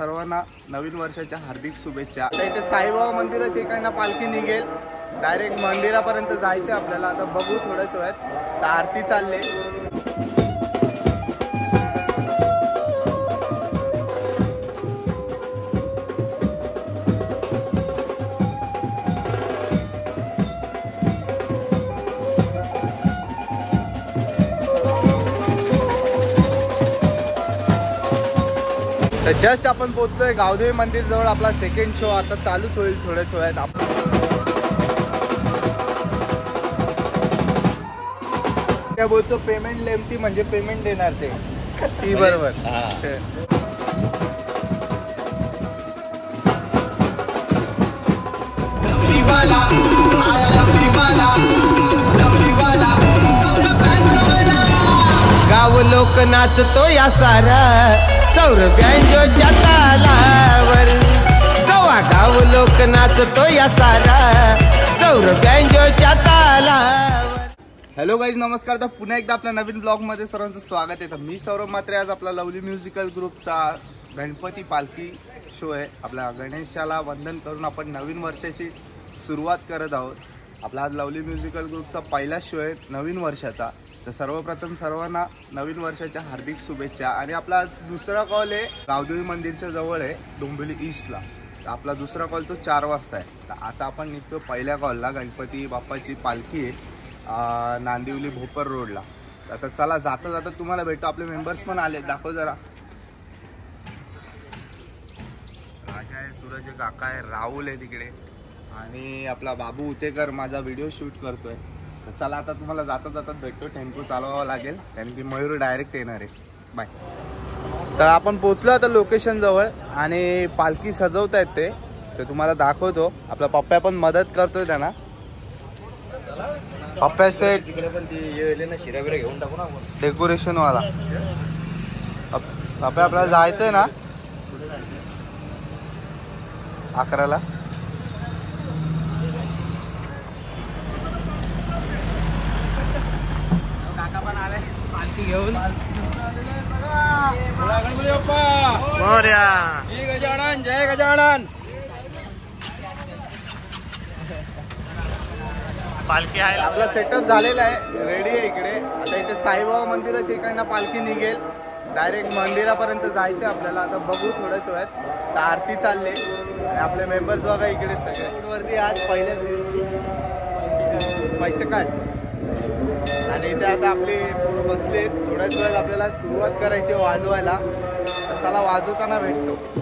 सर्वांना नवीन वर्षाच्या हार्दिक शुभेच्छा। आता इथे साईबाबा मंदिराच्या इकडनं पालखी निघेल, डायरेक्ट मंदिरापर्यंत जायचं आपल्याला। आता बघू थोड्याच वेळात, आरती चालले। तर जस्ट आपण पोहोचतोय गावदेवी मंदिर जवळ। आपला सेकंड शो आता चालूच होईल थोड्याच वेळात। काय बोलतो, पेमेंट लेमटी म्हणजे पेमेंट देणार ते ती बरोबर। गाव लोक नाचतो या सारा सौरभ्यांच्या तालावर। गोवा गाव लोक नाचतो या सारा सौरभ्यांच्या तालावर। हॅलो गाईज, नमस्कार। तर पुन्हा एकदा आपल्या नवीन ब्लॉग मध्ये सर्वांचं स्वागत आहे। तर मी सौरभ मात्रे। आज आपला लवली म्युझिकल ग्रुपचा गणपती पालखी शो आहे। आपल्या गणेशाला वंदन करून आपण नवीन वर्षाची सुरुवात करत आहोत। आपला आज लवली म्युझिकल ग्रुपचा पहिला शो आहे नवीन वर्षाचा। तर सर्वप्रथम सर्वांना नवीन वर्षाच्या हार्दिक शुभेच्छा। आणि आपला दुसरा कॉल आहे गावदेवी मंदिरच्या जवळ आहे, डोंबिवली ईस्टला। तर आपला दुसरा कॉल तो 4 वाजता आहे। तर आता आपण निघतो पहिल्या कॉलला। गणपती बाप्पाची पालखी आहे नांदिवली भोपर रोडला। आता चला, जाता जाता तुम्हाला भेटतो। आपले मेंबर्स पण आले, दाखव जरा। राजा आहे, सूरज काका आहे, राहुल आहे तिकडे, आणि आपला बाबू उतेकर माझा व्हिडिओ शूट करतोय। तर चला, आता तुम्हाला जाता जाता भेटतो। टेम्पो चालवावा लागेल कारण की मयूर डायरेक्ट येणार आहे। बाय। तर आपण पोचलो आता लोकेशन जवळ आणि पालखी सजवतायत ते, तर तुम्हाला दाखवतो। आपला पप्पा पण मदत करतोय त्यांना। पप्पा सेट घेऊन टाकू ना डेकोरेशन वाला। पप्पा आपल्याला जायचंय ना 11ला। काका पण आले पालखी घेऊन। गणपती बाप्पा मोरया। जय गजानन, जय गजानन। पालखी आहे, आपला सेटअप झालेला आहे, रेडी आहे इकडे। आता इथे साईबाबा मंदिराच्या इकडनं पालखी निघेल, डायरेक्ट मंदिरापर्यंत जायचं आपल्याला। आता बघू थोड्याच वेळात, तर आरती चालले आणि आपले मेंबर्स बघा इकडे सगळे रोडवरती आज पहिल्या पैसे काढ। आणि इथे आता आपले पोरं बसले, थोड्याच वेळात आपल्याला सुरुवात करायची वाजवायला। तर चला, वाजवताना भेटतो।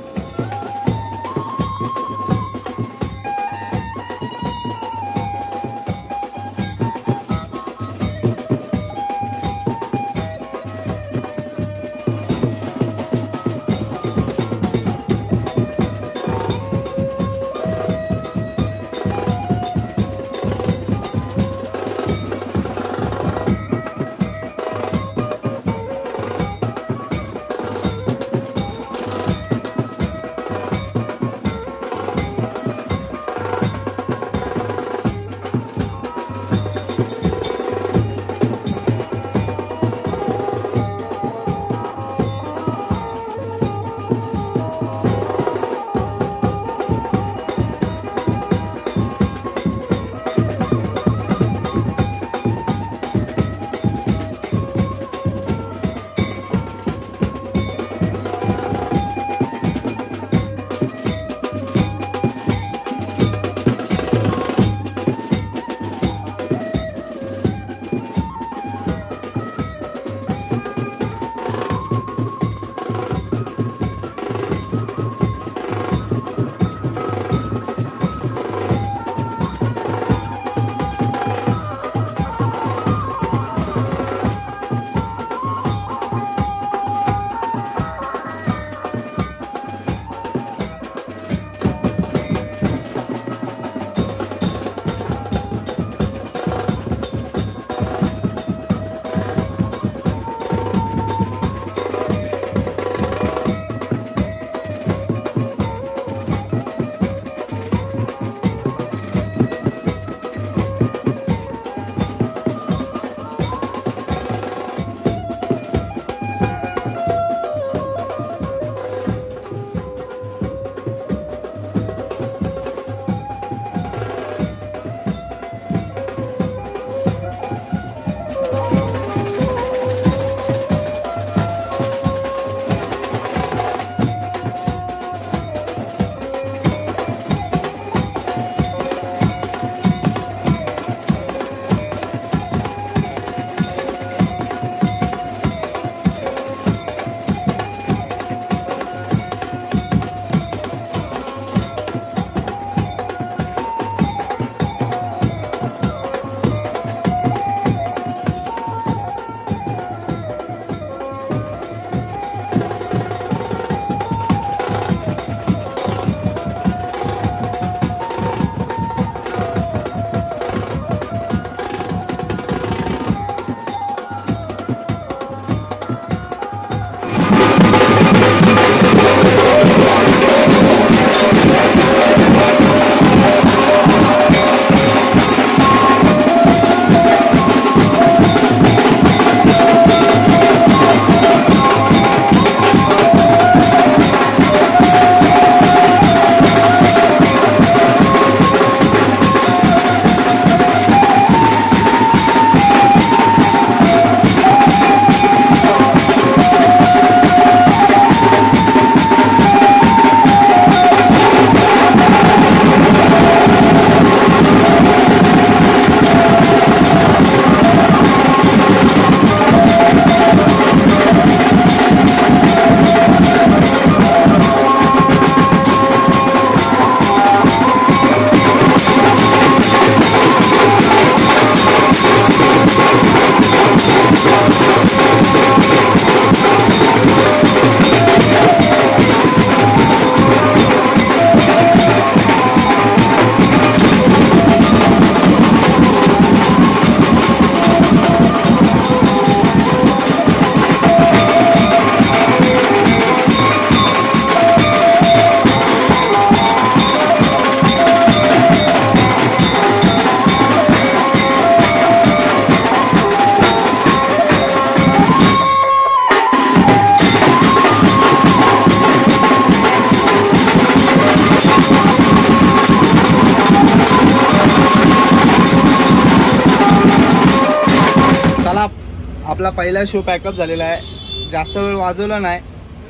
आपला पहिला शो पॅकअप झालेला आहे. जास्त वेळ वाजवला नाही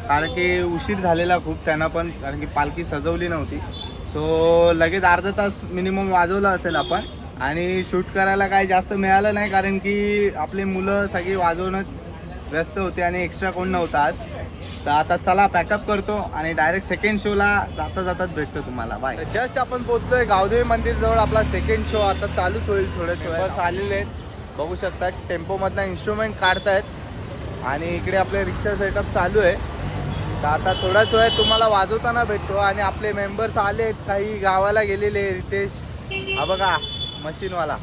कारण की उशीर झालेला खूप त्यांना पण, कारण की पालखी सजवली नव्हती. सो लगेच अर्धा तास मिनिमम वाजवलं असेल आपण. आणि शूट करायला काही जास्त मिळालं नाही कारण की आपली मुलं सगळी वाजवण्यात व्यस्त होते आणि एक्स्ट्रा कोण नव्हता आज. तर आता चला पॅकअप करतो आणि डायरेक्ट सेकंड शोला जाता जाताच भेटतो तुम्हाला. बाय. जस्ट आपण पोहोचलोय गावदेवी मंदिर जवळ. आपला सेकंड शो आता चालूच होईल. थोड्याच वेळात आलेले आहेत, बघू शकता. टेम्पोमधनं इन्स्ट्रुमेंट काढतायत आणि इकडे आपले रिक्षा सेटअप चालू आहे. तर आता थोड्याच वेळात तुम्हाला वाजवताना भेटतो. आणि आपले मेंबर्स आले, काही गावाला गेलेले. रितेश हा बघा मशीनवाला.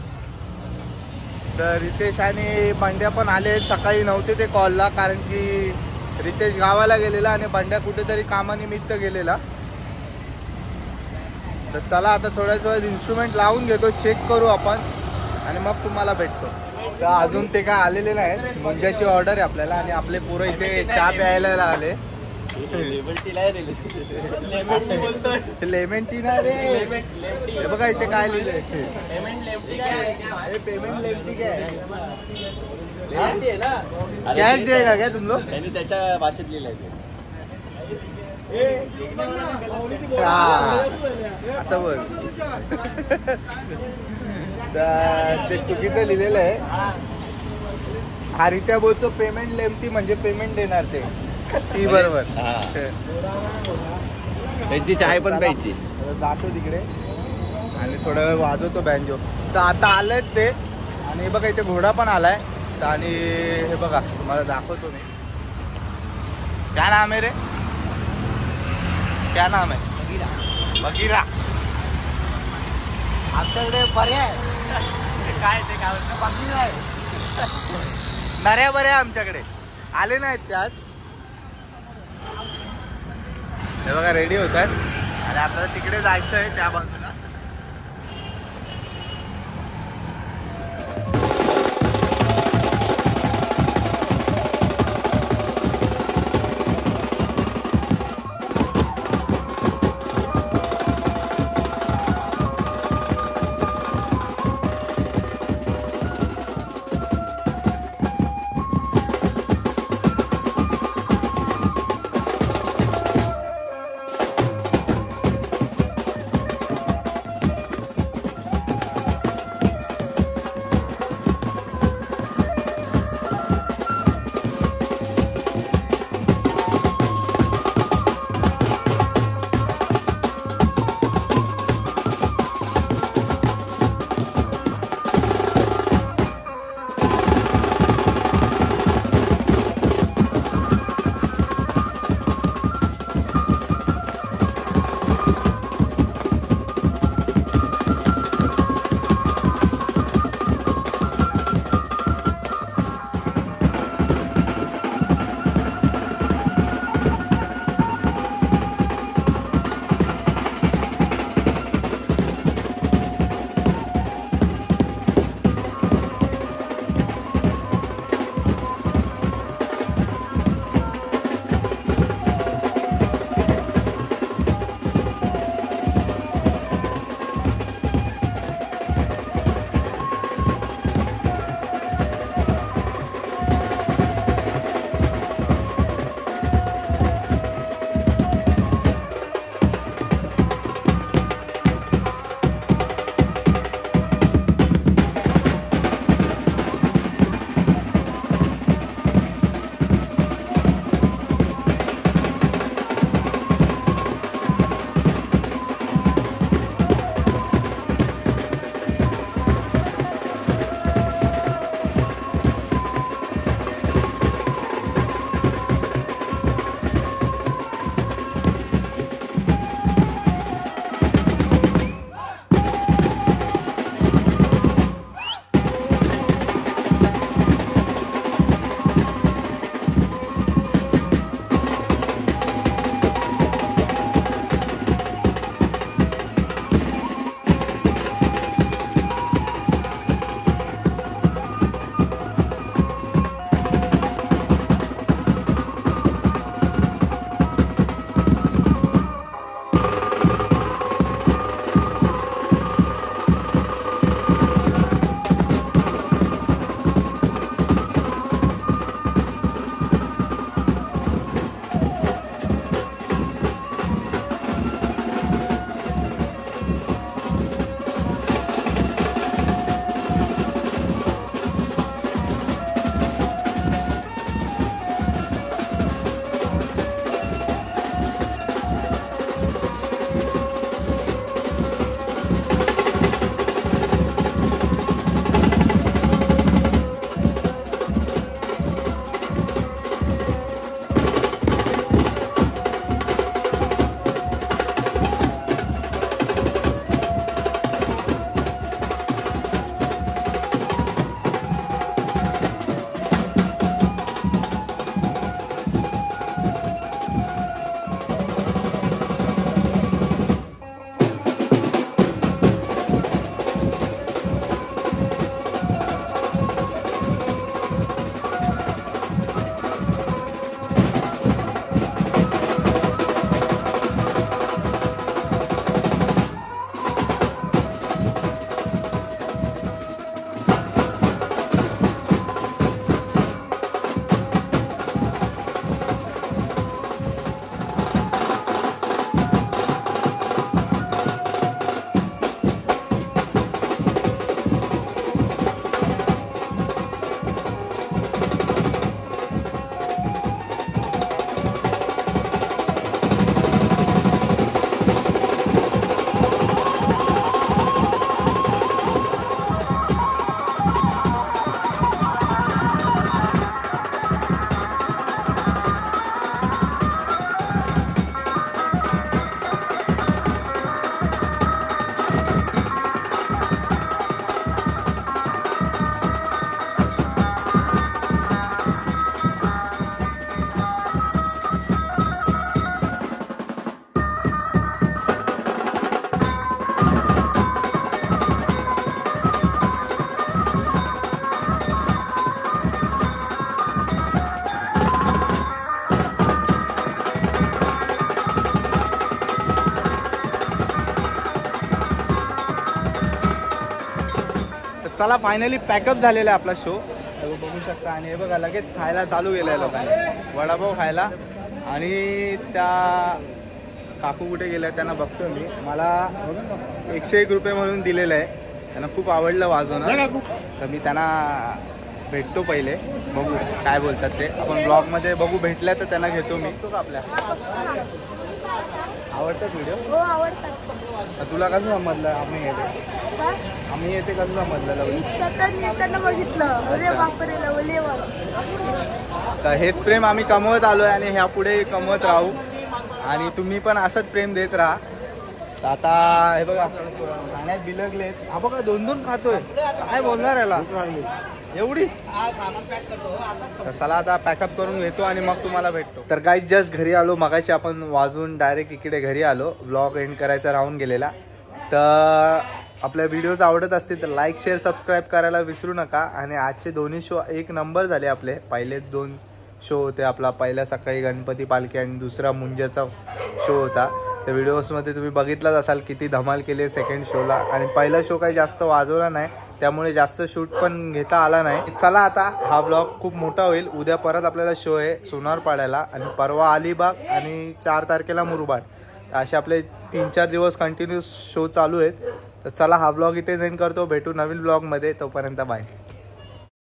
तर रितेश आणि बंड्या पण आले. सकाळी नव्हते ते कॉलला कारण की रितेश गावाला गेलेला आणि बंड्या कुठेतरी कामानिमित्त गेलेला. तर चला आता थोड्याच वेळात इन्स्ट्रुमेंट लावून घेतो, चेक करू आपण आणि मग तुम्हाला भेटतो. तर अजून ते काय आलेले नाहीत. मुंजाची ऑर्डर आहे आपल्याला आणि आपले पोरं इथे चहा प्यायला आले. लेमन टी नाही रे. हे बघा इथे काय लिहिलंय, पेमेंट लेफ्टी काय कॅश देगा क्या तुम लोग? त्यांनी त्याच्या भाषेत लिहिलंय. असं बोल. ते चुकीचं लिहिलेलं आहे. हा रित्या बोलतो पेमेंट लेफ्टी म्हणजे पेमेंट देणार ते ती बरोबर. त्यांची चाय पण प्यायची. जातो तिकडे आणि थोडा वेळ वाजवतो बँजो. तर आता आलेत ते. आणि बघा इथे घोडा पण आलाय. आणि हे बघा तुम्हाला दाखवतो मी. क्या नाम आहे रे? क्या नाम आहे? बगीरा. आमच्याकडे पर्याय काय ते काय बगीरा आहे. नऱ्या बऱ्या आमच्याकडे आले नाहीत त्याच. हे बघा रेडी होतात आणि आपल्याला तिकडे जायचं आहे त्या बाजूला. चला फायनली पॅकअप झालेला आहे आपला शो बघू शकता. आणि हे बघा लगेच खायला चालू केलं आहे लोकांनी वडापाव खायला. आणि त्या काकू कुठे गेल्या त्यांना बघतो मी. मला 101 रुपये म्हणून दिलेलं आहे. त्यांना खूप आवडलं वाजवणं तर मी त्यांना भेटतो पहिले बघू काय बोलतात ते. आपण ब्लॉगमध्ये बघू भेटल्या तर त्यांना घेतो मी. तो का आपल्या आवडतात व्हिडिओ? हो आवडतात. तुला कसं समजलं आम्ही येते कसं समजलं लवली? येताना बघितलं. अरे बापरे लवले. तर हेच प्रेम आम्ही कमवत आलोय आणि ह्या पुढे कमवत राहू. आणि तुम्ही पण असंच प्रेम देत राहा. तर आता हे बघा खाण्यात बिलगलेत. हा बघा 2-2 खातोय. काय बोलणार याला एवढी. तर चला आता पॅकअप करून घेतो आणि मग तुम्हाला भेटतो. तर गाईज जस्ट घरी आलो. मगाशी आपण वाजून डायरेक्ट इकडे घरी आलो. व्लॉग एंड करायचा राहून गेलेला. तर आपल्या व्हिडिओज आवडत असतील तर लाईक शेअर सबस्क्राईब करायला विसरू नका. आणि आजचे दोन्ही शो 1 नंबर झाले आपले. पहिले 2 शो होते. आपला पहिल्या सकाळी गणपती पालखी आणि दुसरा मुंजाचा शो होता. त्या व्हिडिओजमध्ये तुम्ही बघितलाच असाल किती धमाल केली सेकंड शोला. आणि पहिला शो काही जास्त वाजवला नाही त्यामुळे जास्त शूट पण घेता आला नाही. चला आता हा ब्लॉग खूप मोठा होईल. उद्या परत आपल्याला शो आहे सोनारपाड्याला आणि परवा अलिबाग आणि 4 तारखेला मुरबाड. असे आपले 3-4 दिवस कंटिन्यूस शो चालू आहेत. तर चला हा ब्लॉग इथे एंड करतो. भेटू नवीन ब्लॉगमध्ये. तोपर्यंत बाय.